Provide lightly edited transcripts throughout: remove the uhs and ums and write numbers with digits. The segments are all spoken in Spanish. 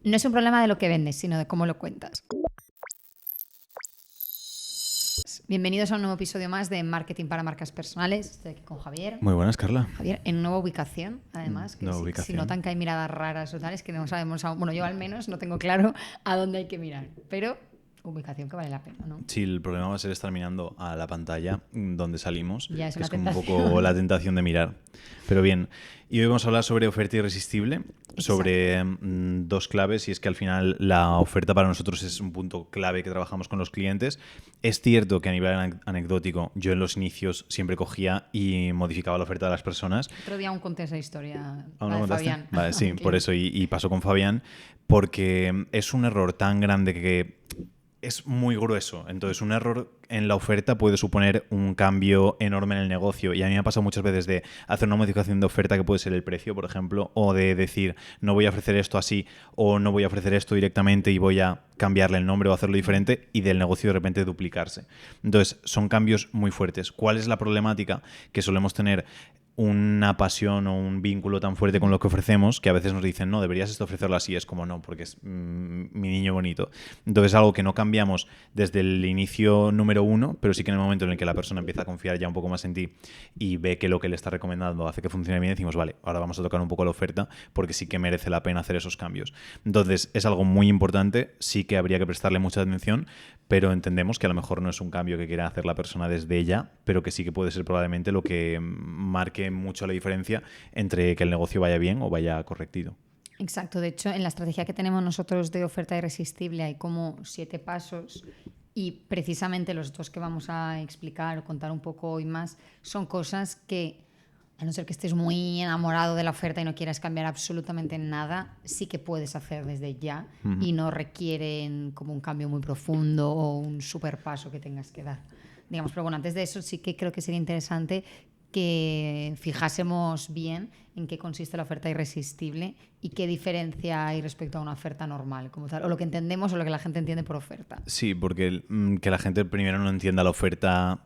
No es un problema de lo que vendes, sino de cómo lo cuentas. Bienvenidos a un nuevo episodio más de Marketing para Marcas Personales. Estoy aquí con Javier. Muy buenas, Carla. Javier, en nueva ubicación, además, que Nueva si ubicación. notan que hay miradas raras o tales, que no sabemos aún, bueno, yo al menos no tengo claro a dónde hay que mirar, pero ubicación que vale la pena, ¿no? Sí, el problema va a ser estar mirando a la pantalla donde salimos, Ya es que una es como un tentación. poco la tentación de mirar. Pero bien, y hoy vamos a hablar sobre oferta irresistible, sobre dos claves, y es que al final la oferta para nosotros es un punto clave que trabajamos con los clientes. Es cierto que a nivel anecdótico yo en los inicios siempre cogía y modificaba la oferta de las personas. Otro día aún conté esa historia, ¿Aún la no de contaste? Fabián. Vale, sí, por eso, y pasó con Fabián, porque es un error tan grande que es muy grueso. Entonces, un error en la oferta puede suponer un cambio enorme en el negocio. Y a mí me ha pasado muchas veces de hacer una modificación de oferta que puede ser el precio, por ejemplo, o de decir, no voy a ofrecer esto así, o no voy a ofrecer esto directamente y voy a cambiarle el nombre o hacerlo diferente, y del negocio de repente duplicarse. Entonces, son cambios muy fuertes. ¿Cuál es la problemática? Que solemos tener una pasión o un vínculo tan fuerte con lo que ofrecemos que a veces nos dicen, no, deberías ofrecerlo así. Es como, no, porque es mi niño bonito. Entonces, algo que no cambiamos desde el inicio número uno, pero sí que en el momento en el que la persona empieza a confiar ya un poco más en ti y ve que lo que le está recomendando hace que funcione bien, decimos, vale, ahora vamos a tocar un poco la oferta porque sí que merece la pena hacer esos cambios. Entonces, es algo muy importante, sí que habría que prestarle mucha atención, pero entendemos que a lo mejor no es un cambio que quiera hacer la persona desde ya, pero que sí que puede ser probablemente lo que marque mucho la diferencia entre que el negocio vaya bien o vaya correctito. Exacto, de hecho en la estrategia que tenemos nosotros de oferta irresistible hay como 7 pasos y precisamente los 2 que vamos a explicar o contar un poco hoy más son cosas que, a no ser que estés muy enamorado de la oferta y no quieras cambiar absolutamente nada, sí que puedes hacer desde ya y no requieren como un cambio muy profundo o un super paso que tengas que dar. Digamos, pero bueno, antes de eso sí que creo que sería interesante que fijásemos bien en qué consiste la oferta irresistible y qué diferencia hay respecto a una oferta normal, como tal, o lo que entendemos o lo que la gente entiende por oferta. Sí, porque que la gente primero no entienda la oferta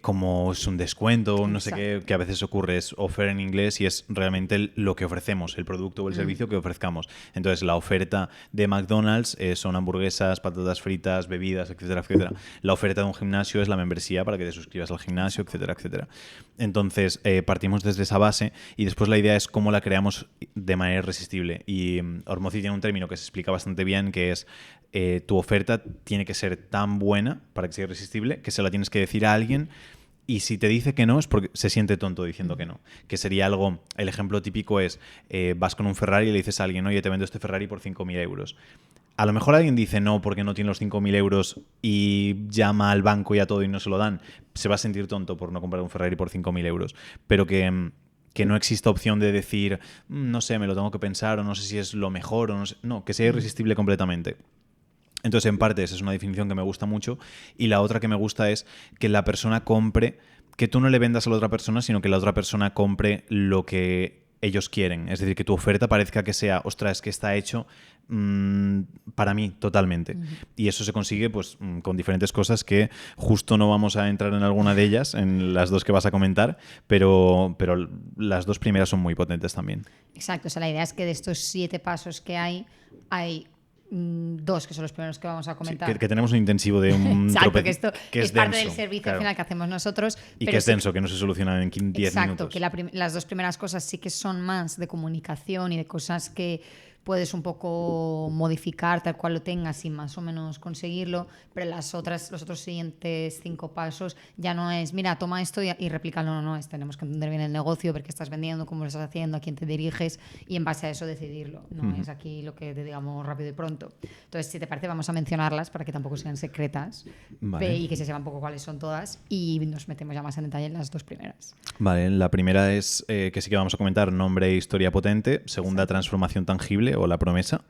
como es un descuento o no sé qué, que a veces ocurre, es offer en inglés y es realmente lo que ofrecemos, el producto o el servicio que ofrezcamos. Entonces, la oferta de McDonald's son hamburguesas, patatas fritas, bebidas, etcétera, etcétera. La oferta de un gimnasio es la membresía para que te suscribas al gimnasio, etcétera, etcétera. Entonces, partimos desde esa base y después la idea es cómo la creamos de manera irresistible. Y Hormozi tiene un término que se explica bastante bien, que es tu oferta tiene que ser tan buena para que sea irresistible que se la tienes que decir a alguien, y si te dice que no es porque se siente tonto diciendo que no. Que sería algo, el ejemplo típico es, vas con un Ferrari y le dices a alguien, oye, te vendo este Ferrari por 5.000 euros. A lo mejor alguien dice no porque no tiene los 5.000 euros y llama al banco y a todo y no se lo dan. Se va a sentir tonto por no comprar un Ferrari por 5.000 euros. Pero que no exista opción de decir, no sé, me lo tengo que pensar, o no sé si es lo mejor, o no sé. No, que sea irresistible completamente. Entonces, en parte, esa es una definición que me gusta mucho. Y la otra que me gusta es que la persona compre, que tú no le vendas a la otra persona, sino que la otra persona compre lo que ellos quieren. Es decir, que tu oferta parezca que sea, ostras, que está hecho para mí totalmente. Y eso se consigue pues con diferentes cosas que justo no vamos a entrar en alguna de ellas, en las dos que vas a comentar, pero las dos primeras son muy potentes también. Exacto, o sea, la idea es que de estos 7 pasos que hay 2 que son los primeros que vamos a comentar. Sí, que tenemos un intensivo de un exacto, que esto que es denso, parte del servicio, claro, al final que hacemos nosotros. Y pero que es sí, denso, que no se soluciona en 10 minutos. Exacto, que las 2 primeras cosas sí que son más de comunicación y de cosas que puedes un poco modificar tal cual lo tengas y más o menos conseguirlo, pero los otros siguientes 5 pasos ya no es, mira, toma esto y replícalo, no, tenemos que entender bien el negocio, ver qué estás vendiendo, cómo lo estás haciendo, a quién te diriges y en base a eso decidirlo, no es aquí lo que te digamos rápido y pronto. Entonces, si te parece, vamos a mencionarlas para que tampoco sean secretas, vale, y que se sepa un poco cuáles son todas, y nos metemos ya más en detalle en las 2 primeras. Vale, la primera es que sí que vamos a comentar nombre e historia potente. Segunda, Exacto. Transformación tangible o la promesa.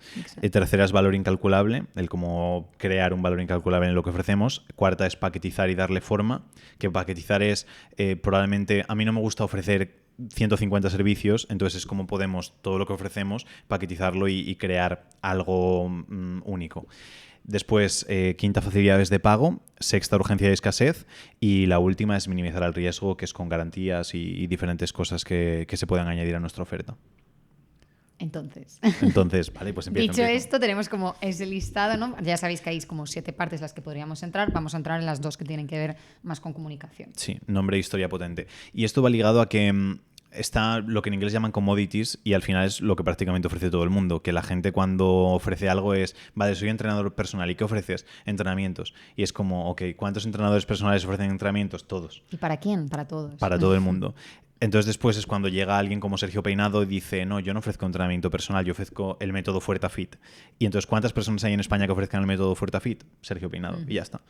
Tercera es valor incalculable, el cómo crear un valor incalculable en lo que ofrecemos. Cuarta es paquetizar y darle forma, que paquetizar es probablemente, a mí no me gusta ofrecer 150 servicios, entonces es como podemos todo lo que ofrecemos paquetizarlo y crear algo único. Después, quinta, facilidades de pago. Sexta, urgencia y escasez. Y la última es minimizar el riesgo, que es con garantías y diferentes cosas que se puedan añadir a nuestra oferta. Entonces, vale, pues empieza. Dicho esto, tenemos como ese listado, ¿no? Ya sabéis que hay como 7 partes las que podríamos entrar. Vamos a entrar en las 2 que tienen que ver más con comunicación. Sí, nombre e historia potente. Y esto va ligado a que está lo que en inglés llaman commodities y al final es lo que prácticamente ofrece todo el mundo, que la gente cuando ofrece algo es, vale, soy entrenador personal, ¿y qué ofreces? Entrenamientos. Y es como, ok, ¿cuántos entrenadores personales ofrecen entrenamientos? Todos. ¿Y para quién? Para todos. Para todo el mundo. Entonces después es cuando llega alguien como Sergio Peinado y dice, no, yo no ofrezco entrenamiento personal, yo ofrezco el método Fuerza Fit. Y entonces, ¿cuántas personas hay en España que ofrezcan el método Fuerza Fit? Sergio Peinado. Y ya está.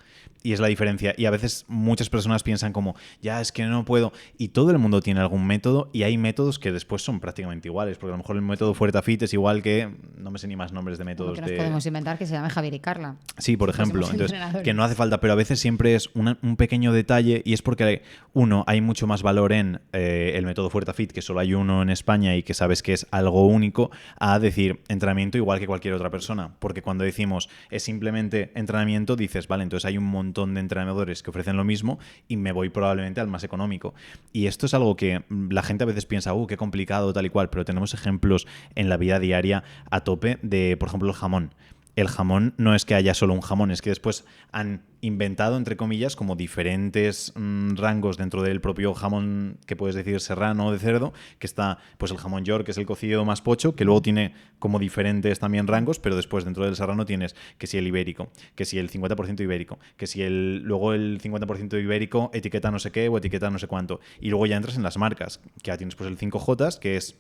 Y es la diferencia. Y a veces muchas personas piensan como, ya, es que no puedo. Y todo el mundo tiene algún método y hay métodos que después son prácticamente iguales. Porque a lo mejor el método Fuerza Fit es igual que, no me sé ni más nombres de métodos. Que nos podemos inventar que se llame Javier y Carla. Sí, por ejemplo. Entonces, que no hace falta, pero a veces siempre es un pequeño detalle y es porque, uno, hay mucho más valor en el método Fuerza Fit, que solo hay uno en España y que sabes que es algo único, a decir entrenamiento igual que cualquier otra persona. Porque cuando decimos es simplemente entrenamiento, dices, vale, entonces hay un montón de entrenadores que ofrecen lo mismo y me voy probablemente al más económico. Y esto es algo que la gente a veces piensa, qué complicado, tal y cual, pero tenemos ejemplos en la vida diaria a tope de, por ejemplo, el jamón. El jamón no es que haya solo un jamón, es que después han inventado, entre comillas, como diferentes rangos dentro del propio jamón que puedes decir serrano o de cerdo, que está pues el jamón york, que es el cocido más pocho, que luego tiene como diferentes también rangos, pero después dentro del serrano tienes que si el ibérico, que si el 50% ibérico, que si luego el 50% ibérico etiqueta no sé qué o etiqueta no sé cuánto. Y luego ya entras en las marcas, que ya tienes pues el 5J, que es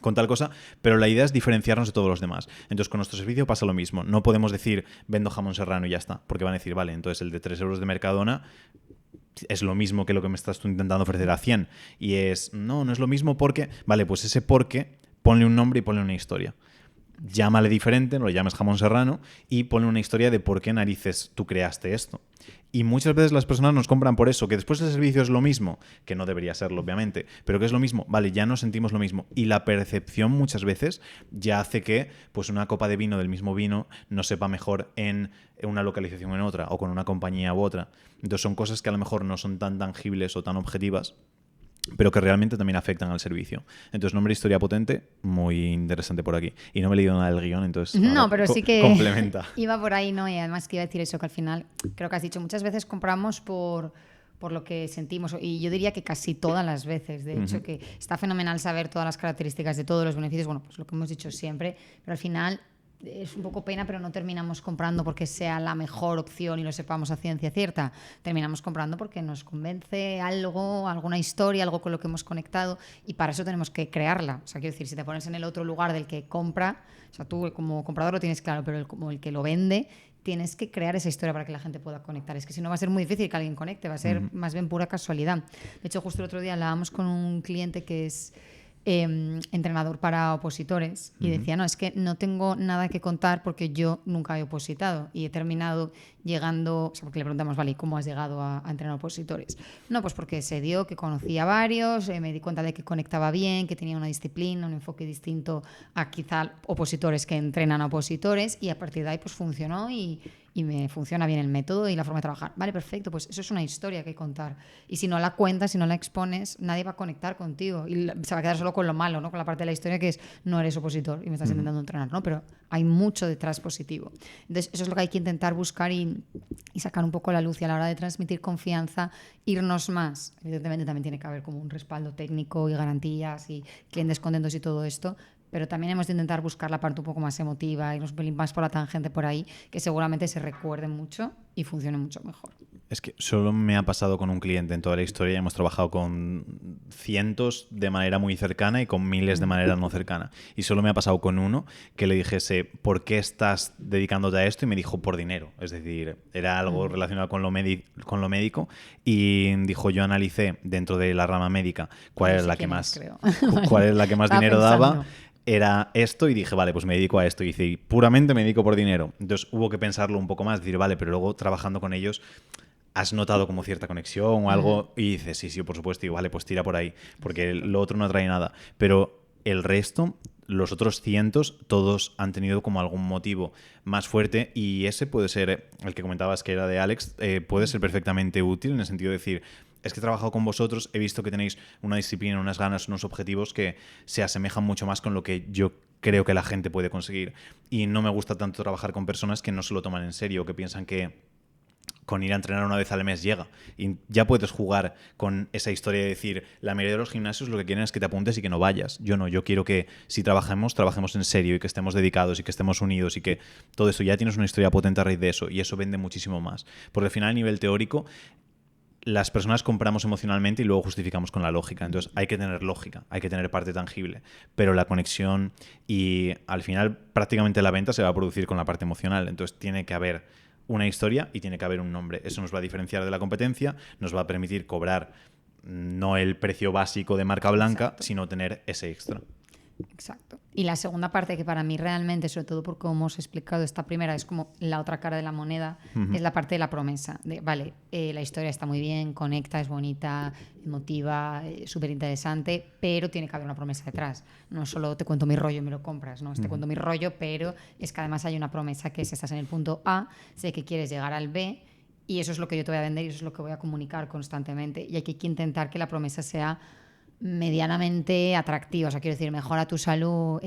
con tal cosa, pero la idea es diferenciarnos de todos los demás. Entonces, con nuestro servicio pasa lo mismo. No podemos decir, vendo jamón serrano y ya está, porque van a decir, vale, entonces el de 3 euros de Mercadona es lo mismo que lo que me estás tú intentando ofrecer a 100. Y no es lo mismo porque, vale, pues ese porque, ponle un nombre y ponle una historia. Llámale diferente, no lo llames jamón serrano y ponle una historia de por qué narices tú creaste esto. Y muchas veces las personas nos compran por eso, que después el servicio es lo mismo, que no debería serlo, obviamente, pero que es lo mismo, vale, ya no sentimos lo mismo. Y la percepción muchas veces ya hace que pues una copa de vino del mismo vino no sepa mejor en una localización o en otra, o con una compañía u otra. Entonces son cosas que a lo mejor no son tan tangibles o tan objetivas, pero que realmente también afectan al servicio. Entonces, nombre e historia potente, muy interesante por aquí. Y no me he leído nada del guión, entonces no, pero sí que complementa. Iba por ahí, ¿no? Y además que iba a decir eso, que al final, creo que has dicho, muchas veces compramos por lo que sentimos, y yo diría que casi todas las veces, de hecho, que está fenomenal saber todas las características de todos los beneficios, bueno, pues lo que hemos dicho siempre, pero al final es un poco pena, pero no terminamos comprando porque sea la mejor opción y lo sepamos a ciencia cierta. Terminamos comprando porque nos convence algo, alguna historia, algo con lo que hemos conectado, y para eso tenemos que crearla. O sea, quiero decir, si te pones en el otro lugar del que compra, o sea, tú como comprador lo tienes claro, pero como el que lo vende, tienes que crear esa historia para que la gente pueda conectar. Es que si no va a ser muy difícil que alguien conecte, va a ser más bien pura casualidad. De hecho, justo el otro día hablábamos con un cliente que es entrenador para opositores y decía, no, es que no tengo nada que contar porque yo nunca he opositado y he terminado llegando, o sea, porque le preguntamos, vale, ¿cómo has llegado a entrenar opositores? No, pues porque se dio que conocía varios, me di cuenta de que conectaba bien, que tenía una disciplina, un enfoque distinto a quizá opositores que entrenan a opositores, y a partir de ahí pues funcionó y me funciona bien el método y la forma de trabajar. Vale, perfecto, pues eso es una historia que contar. Y si no la cuentas, si no la expones, nadie va a conectar contigo y se va a quedar solo con lo malo, ¿no? Con la parte de la historia que es, no eres opositor y me estás intentando entrenar, ¿no? Pero hay mucho detrás positivo. Entonces, eso es lo que hay que intentar buscar y sacar un poco la luz, y a la hora de transmitir confianza, irnos más. Evidentemente también tiene que haber como un respaldo técnico y garantías y clientes contentos y todo esto, pero también hemos de intentar buscar la parte un poco más emotiva, irnos un pelín más por la tangente por ahí, que seguramente se recuerde mucho y funcione mucho mejor. Es que solo me ha pasado con un cliente en toda la historia. Hemos trabajado con cientos de manera muy cercana y con miles de manera no cercana. Y solo me ha pasado con uno que le dijese, ¿por qué estás dedicándote a esto? Y me dijo, por dinero. Es decir, era algo relacionado con lo médico. Y dijo, yo analicé dentro de la rama médica cuál era la que más dinero daba. Era esto y dije, vale, pues me dedico a esto. Y dice, puramente me dedico por dinero. Entonces hubo que pensarlo un poco más, decir, vale, pero luego trabajando con ellos has notado como cierta conexión o algo, y dices, sí, por supuesto, y vale, pues tira por ahí, porque lo otro no trae nada. Pero el resto, los otros cientos, todos han tenido como algún motivo más fuerte, y ese puede ser, el que comentabas que era de Alex, puede ser perfectamente útil en el sentido de decir, es que he trabajado con vosotros, he visto que tenéis una disciplina, unas ganas, unos objetivos que se asemejan mucho más con lo que yo creo que la gente puede conseguir. Y no me gusta tanto trabajar con personas que no se lo toman en serio, que piensan que con ir a entrenar una vez al mes llega. Y ya puedes jugar con esa historia de decir, la mayoría de los gimnasios lo que quieren es que te apuntes y que no vayas. Yo no, yo quiero que si trabajemos en serio y que estemos dedicados y que estemos unidos y que todo eso, ya tienes una historia potente a raíz de eso y eso vende muchísimo más. Porque al final, a nivel teórico, las personas compramos emocionalmente y luego justificamos con la lógica. Entonces hay que tener lógica, hay que tener parte tangible. Pero la conexión y al final prácticamente la venta se va a producir con la parte emocional. Entonces tiene que haber una historia y tiene que haber un nombre. Eso nos va a diferenciar de la competencia, nos va a permitir cobrar no el precio básico de marca blanca, Exacto. sino tener ese extra. Exacto. Y la segunda parte, que para mí realmente, sobre todo por cómo hemos explicado, esta primera es como la otra cara de la moneda, es la parte de la promesa. De, vale, la historia está muy bien, conecta, es bonita, emotiva, súper interesante, pero tiene que haber una promesa detrás. No solo te cuento mi rollo y me lo compras, no, te cuento mi rollo, pero es que además hay una promesa que es, estás en el punto A, sé que quieres llegar al B y eso es lo que yo te voy a vender y eso es lo que voy a comunicar constantemente. Y hay que intentar que la promesa sea medianamente atractiva, o sea, quiero decir, mejora tu salud,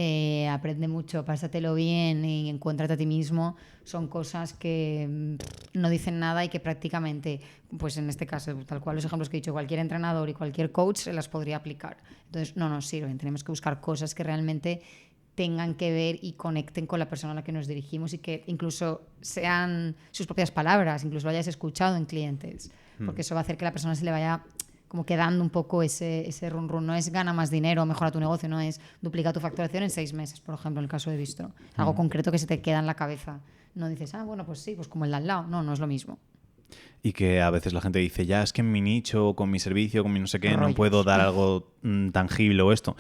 aprende mucho, pásatelo bien y encuéntrate a ti mismo, son cosas que no dicen nada y que prácticamente, pues en este caso, tal cual los ejemplos que he dicho, cualquier entrenador y cualquier coach se las podría aplicar. Entonces, no nos sirven, tenemos que buscar cosas que realmente tengan que ver y conecten con la persona a la que nos dirigimos y que incluso sean sus propias palabras, incluso lo hayas escuchado en clientes, porque eso va a hacer que la persona se le vaya como quedando un poco ese run run. No es gana más dinero, mejora tu negocio, no es duplica tu facturación en 6 meses, por ejemplo, en el caso de Bistro. Algo concreto que se te queda en la cabeza. No dices, bueno, pues sí, pues como el de al lado. No, no es lo mismo. Y que a veces la gente dice, ya es que en mi nicho, con mi servicio, con mi no sé qué, Rollos. no puedo dar algo tangible o esto.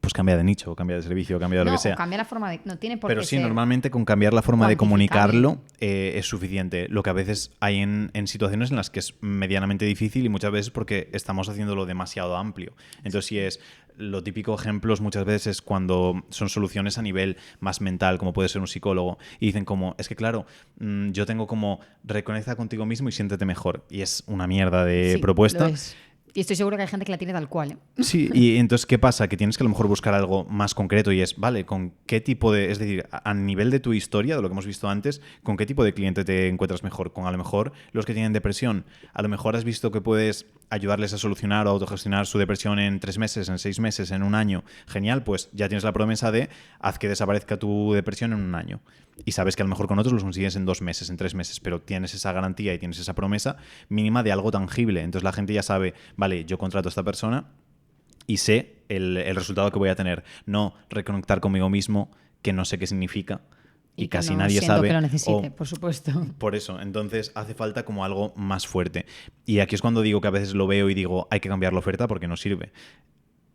Pues cambia de nicho, cambia de servicio, cambia de lo que sea. Cambia la forma de... No tiene por Pero qué sí, ser normalmente con cambiar la forma de cuantificable. comunicarlo es suficiente. Lo que a veces hay en situaciones en las que es medianamente difícil y muchas veces porque estamos haciéndolo demasiado amplio. Entonces, si es lo típico ejemplos muchas veces es cuando son soluciones a nivel más mental, como puede ser un psicólogo, y dicen como, es que claro, yo tengo como reconecta contigo mismo y siéntete mejor. Y es una mierda de Sí, propuesta. lo es. Y estoy seguro que hay gente que la tiene tal cual. Sí, y entonces, ¿qué pasa? Que tienes que a lo mejor buscar algo más concreto y es, vale, ¿con qué tipo de... Es decir, a nivel de tu historia, de lo que hemos visto antes, ¿con qué tipo de cliente te encuentras mejor? Con a lo mejor los que tienen depresión. A lo mejor has visto que puedes ayudarles a solucionar o autogestionar su depresión en 3 meses, en 6 meses, en un año. Genial, pues ya tienes la promesa de haz que desaparezca tu depresión en un año. Y sabes que a lo mejor con otros los consigues en 2 meses, en 3 meses, pero tienes esa garantía y tienes esa promesa mínima de algo tangible. Entonces la gente ya sabe, vale, yo contrato a esta persona y sé el resultado que voy a tener. No reconectar conmigo mismo, que no sé qué significa. Y que casi no nadie siento sabe. que lo necesite, por supuesto. Por eso, entonces hace falta como algo más fuerte. Y aquí es cuando digo que a veces lo veo y digo, hay que cambiar la oferta porque no sirve.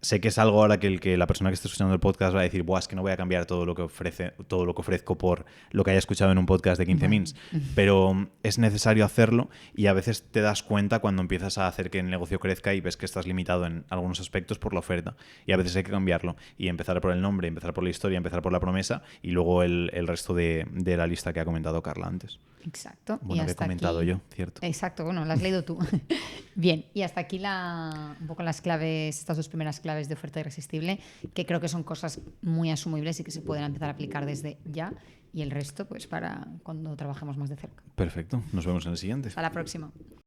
Sé que es algo ahora que la persona que esté escuchando el podcast va a decir, buah, es que no voy a cambiar todo lo que ofrezco por lo que haya escuchado en un podcast de 15 mins. Pero es necesario hacerlo y a veces te das cuenta cuando empiezas a hacer que el negocio crezca y ves que estás limitado en algunos aspectos por la oferta. Y a veces hay que cambiarlo y empezar por el nombre, empezar por la historia, empezar por la promesa y luego el resto de la lista que ha comentado Carla antes. Exacto. Bueno, y que he hasta comentado aquí... yo, cierto. Exacto, bueno, la has leído tú. Bien, y hasta aquí un poco las claves, estas 2 primeras claves de oferta irresistible, que creo que son cosas muy asumibles y que se pueden empezar a aplicar desde ya, y el resto, pues para cuando trabajemos más de cerca. Perfecto, nos vemos en el siguiente. Hasta la próxima.